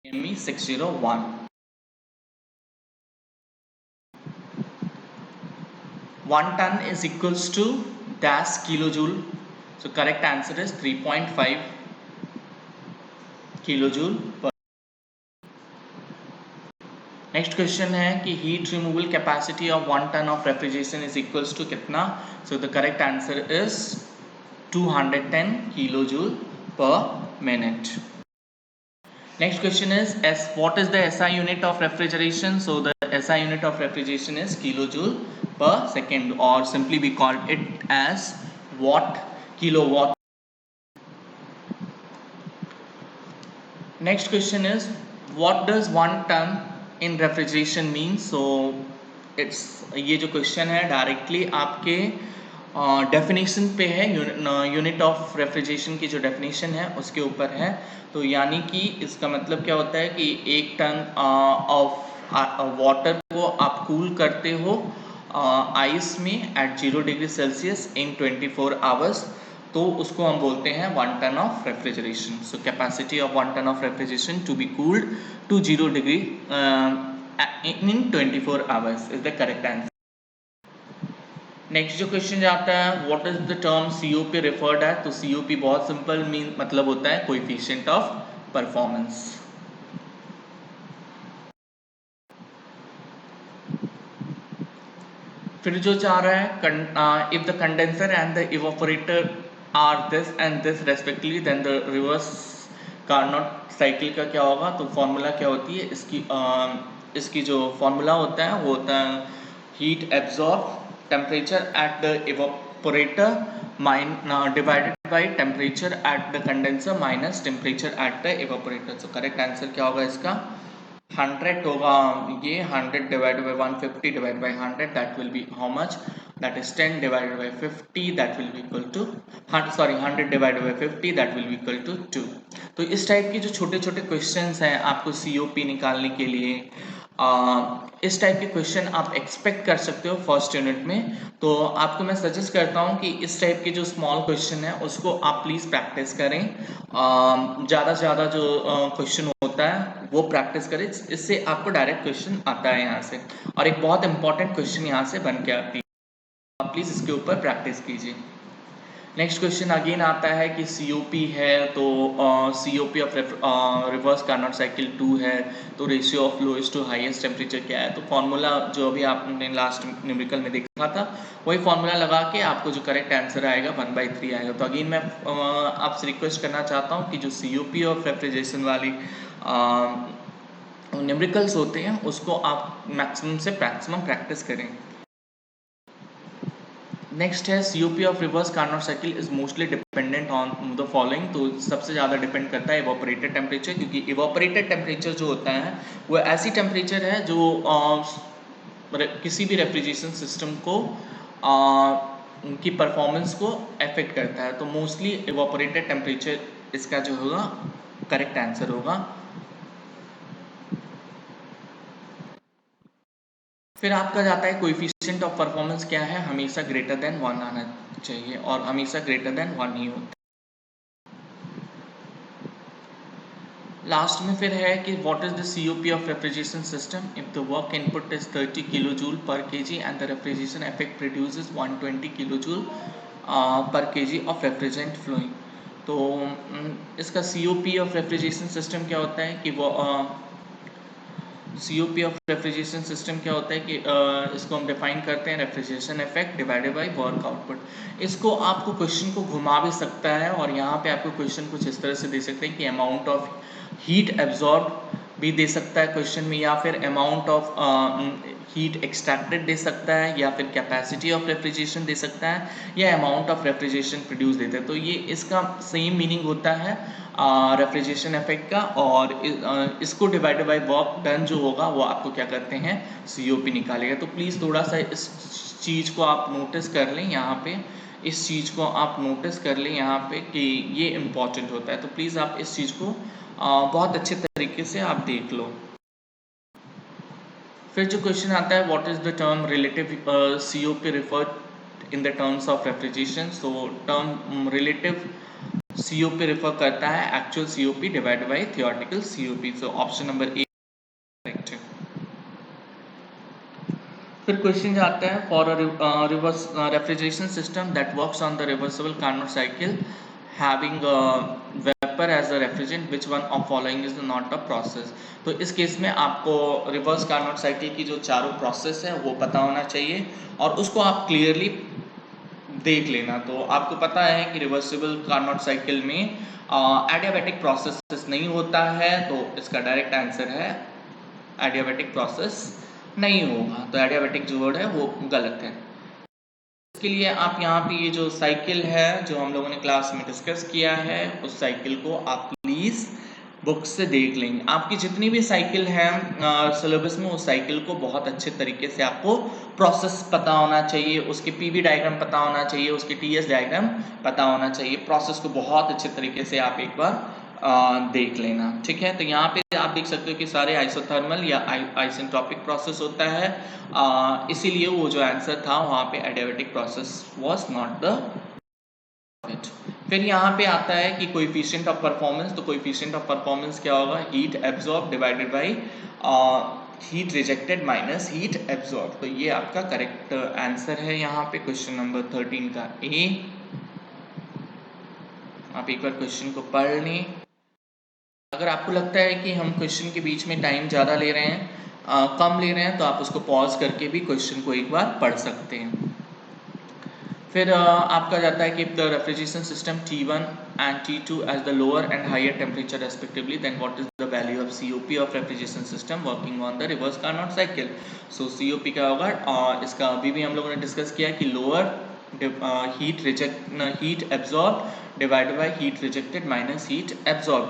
AME 601. 1 ton is equals to dash kilojoule. So correct answer is 3.5 kilojoule per. Next question है कि heat removal capacity of 1 ton of refrigeration is equals to कितना. So the correct answer is 210 kilojoule per minute. Next question is what is the SI unit of refrigeration? So the SI unit of refrigeration is kilojoule per second, or simply we call it as watt, kilowatt. Next question is what does 1 ton in refrigeration mean? So it's ये जो question है directly आपके definition पे है. Unit of refrigeration की जो definition है उसके ऊपर है. तो यानी कि इसका मतलब क्या होता है कि 1 टन ऑफ वाटर को आप कूल करते हो आइस में at 0 degree Celsius in 24 hours, तो उसको हम बोलते हैं 1 ton of refrigeration. So capacity of 1 ton of refrigeration to be cooled to 0 degree in 24 hours is the correct answer. Next जो क्वेश्चन जाता है what is the term COP referred है. तो COP बहुत सिंपल मतलब होता है कोएफिशिएंट ऑफ परफॉर्मेंस. फिर जो चाह रहा है if the condenser and the evaporator are this and this respectively then the reverse Carnot cycle का क्या होगा. तो फॉर्मूला क्या होती है इसकी जो फॉर्मूला होता है वो होता है heat absorb temperature at the evaporator divided by temperature at the condenser minus temperature at the evaporator. So correct answer क्या होगा इसका 100 होगा. ये 100 divided by 150 divided by 100 that will be how much, that is 10 divided by 50 that will be equal to 100 divided by 50 that will be equal to 2. तो इस type की जो छोटे छोटे क्वेश्चंस हैं आपको COP निकालने के लिए इस टाइप के क्वेश्चन आप एक्सपेक्ट कर सकते हो फर्स्ट यूनिट में. तो आपको मैं सजेस्ट करता हूं कि इस टाइप के जो स्मॉल क्वेश्चन है उसको आप प्लीज़ प्रैक्टिस करें. ज़्यादा से ज़्यादा जो क्वेश्चन होता है वो प्रैक्टिस करें, इससे आपको डायरेक्ट क्वेश्चन आता है यहाँ से, और एक बहुत इंपॉर्टेंट क्वेश्चन यहाँ से बन के आती है. आप प्लीज़ इसके ऊपर प्रैक्टिस कीजिए. नेक्स्ट क्वेश्चन अगेन आता है कि COP है तो COP of reverse Carnot cycle 2 है, तो ratio of lowest to highest temperature क्या है. तो फॉर्मूला जो अभी आपने लास्ट न्यूमेरिकल में देखा था वही फॉर्मूला लगा के आपको जो करेक्ट आंसर आएगा 1/3 आएगा. तो अगेन मैं आपसे रिक्वेस्ट करना चाहता हूँ कि जो COP ऑफ रेफ्रिजरेशन वाली न्यूमेरिकल्स होते हैं उसको आप मैक्सिमम से मैक्सिमम प्रैक्टिस करें. नेक्स्ट है COP of reverse Carnot cycle is mostly dependent on the following. तो सबसे ज़्यादा डिपेंड करता है इवापोरेटेड टेम्परेचर, क्योंकि इवापोरेटेड टेम्परेचर जो होता है वो ऐसी टेम्परेचर है जो किसी भी रेफ्रिजरेशन सिस्टम को उनकी परफॉर्मेंस को अफेक्ट करता है. तो मोस्टली इवापोरेटेड टेम्परेचर इसका जो होगा करेक्ट आंसर होगा. फिर आपका जाता है कोएफिशिएंट ऑफ परफॉर्मेंस क्या है, हमेशा ग्रेटर देन 1 आना चाहिए और हमेशा ग्रेटर देन 1 ही होता है. लास्ट में फिर है कि what is the COP of refrigeration system if the work input is 30 kilojoule पर kg and the refrigeration effect produces 120 kilojoule पर kg ऑफ रेफ्रिजरेंट फ्लोइंग. तो इसका COP ऑफ रेफ्रिजरेशन सिस्टम क्या होता है कि वो COP ऑफ रेफ्रिजरेशन सिस्टम क्या होता है कि इसको हम डिफाइन करते हैं refrigeration effect divided by work output. इसको आपको क्वेश्चन को घुमा भी सकता है और यहाँ पे आपको क्वेश्चन कुछ इस तरह से दे सकते हैं कि अमाउंट ऑफ हीट एब्जॉर्ब भी दे सकता है क्वेश्चन में, या फिर अमाउंट ऑफ हीट एक्सट्रैक्टेड दे सकता है, या फिर कैपेसिटी ऑफ रेफ्रिजरेशन दे सकता है, या अमाउंट ऑफ रेफ्रिजरेशन प्रोड्यूस देता है. तो ये इसका सेम मीनिंग होता है रेफ्रिजरेशन इफेक्ट का, और इसको डिवाइडेड बाय वर्क डन जो होगा वो आपको क्या करते हैं COP निकालेगा. तो प्लीज़ थोड़ा सा इस चीज़ को आप नोटिस कर लें यहाँ पे, इस चीज़ को आप नोटिस कर लें यहाँ पे कि ये इम्पॉर्टेंट होता है. तो प्लीज़ आप इस चीज़ को बहुत अच्छे तरीके से आप देख लो. फिर जो क्वेश्चन आता है what is the term relative COP referred in the terms of refrigeration. So term relative COP refer करता है actual COP divided by theoretical COP। So option number A correct है। फिर क्वेश्चन आता है for reverse refrigeration system that works on the reversible Carnot cycle having vapour as a refrigerant which one of following is not a process. तो इस case में आपको reverse Carnot cycle की जो चारों प्रोसेस है वो पता होना चाहिए और उसको आप क्लियरली देख लेना। तो आपको पता है कि रिवर्सिबल कार्नोट साइकिल में एडियाबैटिक प्रोसेस नहीं होता है, तो इसका डायरेक्ट आंसर है एडियाबैटिक प्रोसेस नहीं होगा। तो एडियाबैटिक जो वर्ड है वो गलत है। इसके लिए आप यहाँ पे ये जो साइकिल है जो हम लोगों ने क्लास में डिस्कस किया है उस साइकिल को आप प्लीज़ बुक से देख लेंगे। आपकी जितनी भी साइकिल है सिलेबस में उस साइकिल को बहुत अच्छे तरीके से आपको प्रोसेस पता होना चाहिए, उसके पीवी डायग्राम पता होना चाहिए, उसके टीएस डायग्राम पता होना चाहिए। प्रोसेस को बहुत अच्छे तरीके से आप एक बार देख लेना, ठीक है। तो यहाँ पे आप देख सकते हो कि सारे आइसोथर्मल या आइसेंट्रोपिक प्रोसेस होता है, इसीलिए वो जो आंसर था वहाँ पे adiabatic process was not the it. फिर यहाँ पे आता है कि कोएफिशिएंट ऑफ परफॉर्मेंस। तो कोएफिशिएंट ऑफ परफॉर्मेंस क्या होगा? Heat absorb divided by heat rejected minus heat absorb. तो ये आपका करेक्ट आंसर है यहाँ पे क्वेश्चन नंबर 13 का ए। आप एक बार क्वेश्चन को पढ़ लें। अगर आपको लगता है कि हम क्वेश्चन के बीच में टाइम ज़्यादा ले रहे हैं, कम ले रहे हैं, तो आप उसको पॉज करके भी क्वेश्चन को एक बार पढ़ सकते हैं। फिर आपका जाता है कि the refrigeration system T1 and T2 as the lower and higher temperature respectively, then what is the value of COP of refrigeration system working on the reverse Carnot cycle? So COP क्या होगा? इसका अभी भी हम लोगों ने discuss किया कि lower heat absorb divided by heat rejected minus heat absorb.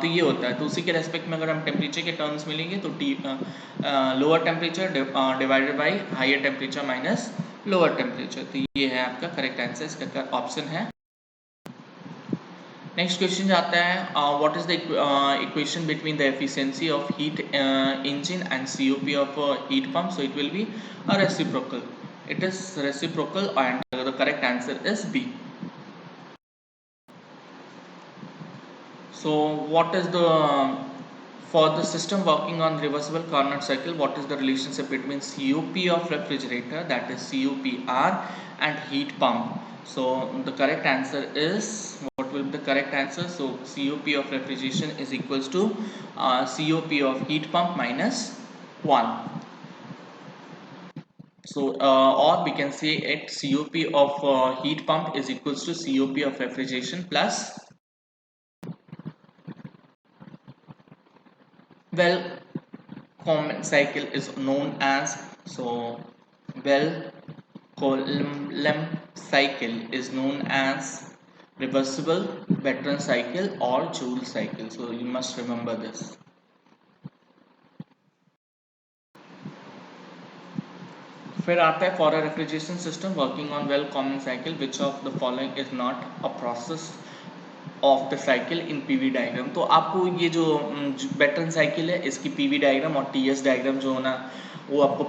तो ये होता है। तो उसी के रेस्पेक्ट में अगर हम टेम्परेचर के टर्म्स में लेंगे तो lower temperature divided by higher temperature minus lower temperature. तो ये है आपका करेक्ट आंसर, इसका ऑप्शन है। नेक्स्ट क्वेश्चन आता है what is the equation between the efficiency of heat engine and COP of heat pump. So it will be a reciprocal. It is reciprocal and the correct answer is B. So what is the for the system working on reversible Carnot cycle, what is the relationship between COP of refrigerator, that is COPR, and heat pump? So the correct answer is, what will be the correct answer? So COP of refrigeration is equals to COP of heat pump minus 1. So or we can say it COP of heat pump is equals to COP of refrigeration plus, well, common cycle is known as, so well, column cycle is known as reversible Bertrand cycle or Joule cycle. So you must remember this. फिर आता है for a refrigeration system working on well common cycle which of the following is not a process of the cycle in PV diagram. तो आपको ये जो बैटर्न cycle है इसकी PV diagram और टीएस डायग्राम जो होना वो आपको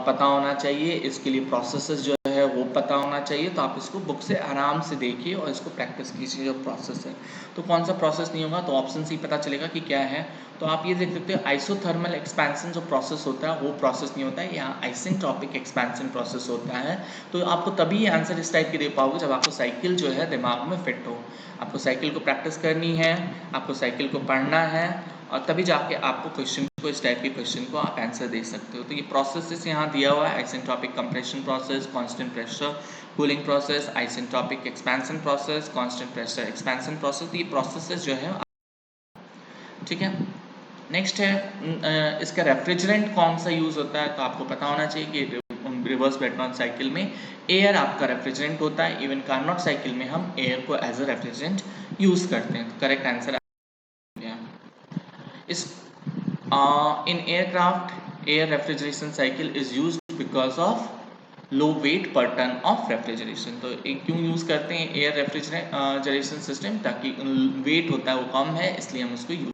पता होना चाहिए। इसके लिए प्रोसेसेस जो है वो पता होना चाहिए। तो आप इसको बुक से आराम से देखिए और इसको प्रैक्टिस कीजिए जो प्रोसेस है। तो कौन सा प्रोसेस नहीं होगा तो ऑप्शन से ही पता चलेगा कि क्या है। तो आप ये देख सकते हो आइसोथर्मल एक्सपेंशन जो प्रोसेस होता है वो प्रोसेस नहीं होता है, यहाँ आइसेंट्रोपिक एक्सपेंशन प्रोसेस होता है। तो आपको तभी आंसर इस टाइप के दे पाओगे जब आपको साइकिल जो है दिमाग में फिट हो। आपको साइकिल को प्रैक्टिस करनी है, आपको साइकिल को पढ़ना है और तभी जाके आपको क्वेश्चन को, इस टाइप के क्वेश्चन को आप आंसर दे सकते हो। तो ये प्रोसेस यहाँ दिया हुआ है, isentropic compression process, constant pressure cooling process, isentropic expansion process, constant pressure expansion process. ये प्रोसेसेस जो है, ठीक है। नेक्स्ट है इसका रेफ्रिजरेंट कौन सा यूज़ होता है। तो आपको पता होना चाहिए कि रिवर्स बेटनॉन साइकिल में एयर आपका रेफ्रिजरेंट होता है। इवन कार्नोट साइकिल में हम एयर को एज अ रेफ्रिजरेंट यूज़ करते हैं। तो correct answer is in aircraft air refrigeration cycle is used because of low weight per ton of refrigeration. तो क्यों यूज़ करते हैं एयर रेफ्रिजरेशन सिस्टम, ताकि वेट होता है वो कम है इसलिए हम उसको यूज।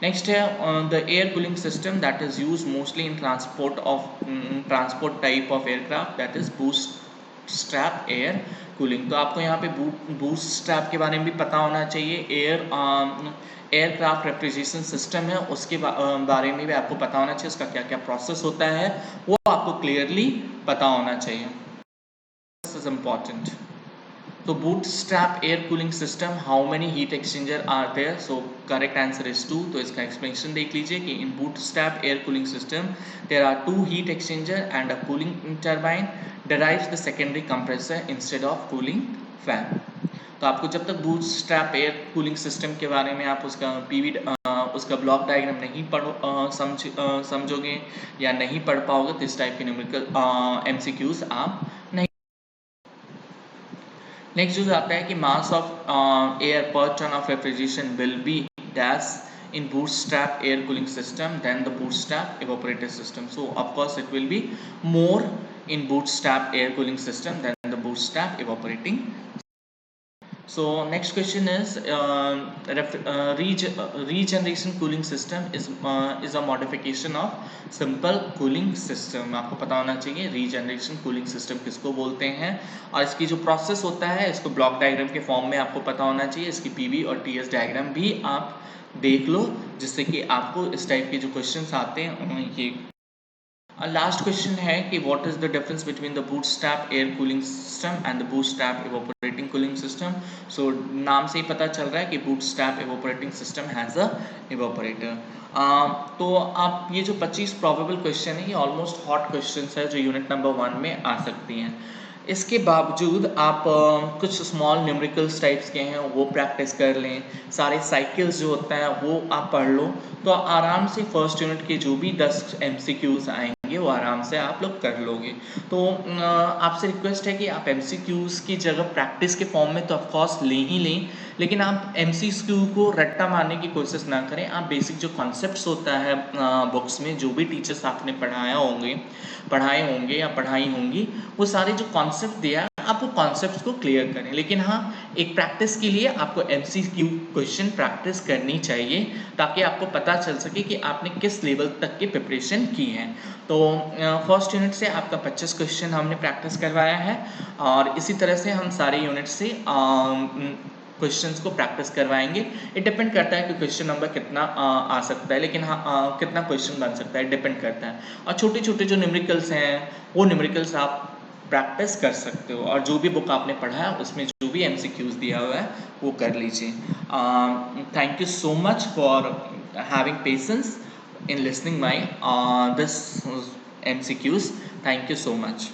नेक्स्ट है the air cooling system that is use mostly in transport type of aircraft, that is bootstrap air cooling. तो आपको यहाँ पे बूटस्ट्रैप के बारे में भी पता होना चाहिए। एयरक्राफ्ट रेफ्रिजरेशन सिस्टम है उसके बारे में भी आपको पता होना चाहिए, उसका क्या क्या प्रोसेस होता है वो आपको क्लियरली पता होना चाहिए। This is important. So bootstrap air cooling system, how many heat exchanger are there? So correct answer is 2. तो इसका explanation देख लीजिए कि in bootstrap air cooling system there are 2 heat exchanger and a cooling turbine derives the secondary compressor instead of cooling fan. तो आपको जब तक bootstrap air cooling system के बारे में आप उसका उसका ब्लॉक डायग्राम नहीं समझोगे या नहीं पढ़ पाओगे तो इस टाइप के न्यूमेरिकल MCQs आप नहीं। नेक्स्ट जो आता है कि mass of air per ton of refrigeration will be dash in bootstrap air cooling system than the bootstrap evaporator system. So of course it will be more in bootstrap air cooling system than the bootstrap evaporating. So next question is regeneration cooling system is a modification of simple cooling system. आपको पता होना चाहिए regeneration cooling system किसको बोलते हैं और इसकी जो प्रोसेस होता है इसको ब्लॉक डायग्राम के फॉर्म में आपको पता होना चाहिए। इसकी पीवी और टीएस डायग्राम भी आप देख लो जिससे कि आपको इस टाइप के जो क्वेश्चंस आते हैं ये। लास्ट क्वेश्चन है कि what is the difference between the bootstrap air cooling system and the bootstrap evaporating cooling system. So नाम से ही पता चल रहा है कि bootstrap evaporating system has a evaporator. तो आप ये जो 25 प्रोबेबल क्वेश्चन है ये ऑलमोस्ट हॉट क्वेश्चंस है जो यूनिट नंबर 1 में आ सकती हैं। इसके बावजूद आप कुछ स्मॉल न्यूमेरिकल्स टाइप्स के हैं वो प्रैक्टिस कर लें, सारे साइकिल्स जो होता है वो आप पढ़ लो तो आराम से फर्स्ट यूनिट के जो भी 10 MCQs आएंगे वो आराम से आप लोग कर लोगे। तो आपसे रिक्वेस्ट है कि आप MCQs की जगह प्रैक्टिस के फॉर्म में तो ऑफकोर्स ले ही लें, लेकिन आप MCQ को रट्टा मारने की कोशिश ना करें। आप बेसिक जो कॉन्सेप्ट्स होता है बुक्स में जो भी टीचर्स आपने पढ़ाए होंगे या पढ़ाई होंगी वो सारे जो कॉन्सेप्ट दिया आप वो कॉन्सेप्ट्स को क्लियर करें। लेकिन हाँ एक प्रैक्टिस के लिए आपको MCQ क्वेश्चन प्रैक्टिस करनी चाहिए ताकि आपको पता चल सके कि आपने किस लेवल तक की प्रिपरेशन की है। तो फर्स्ट यूनिट से आपका 25 क्वेश्चन हमने प्रैक्टिस करवाया है और इसी तरह से हम सारे यूनिट से क्वेश्चंस को प्रैक्टिस करवाएंगे। इट डिपेंड करता है कि क्वेश्चन नंबर कितना आ सकता है, लेकिन हाँ कितना क्वेश्चन बन सकता है डिपेंड करता है। और छोटे छोटे जो न्यूमेरिकल्स हैं वो न्यूमेरिकल्स आप प्रैक्टिस कर सकते हो और जो भी बुक आपने पढ़ा है उसमें जो भी MCQs दिया हुआ है वो कर लीजिए। Thank you so much for having patience in listening my this MCQs. Thank you so much.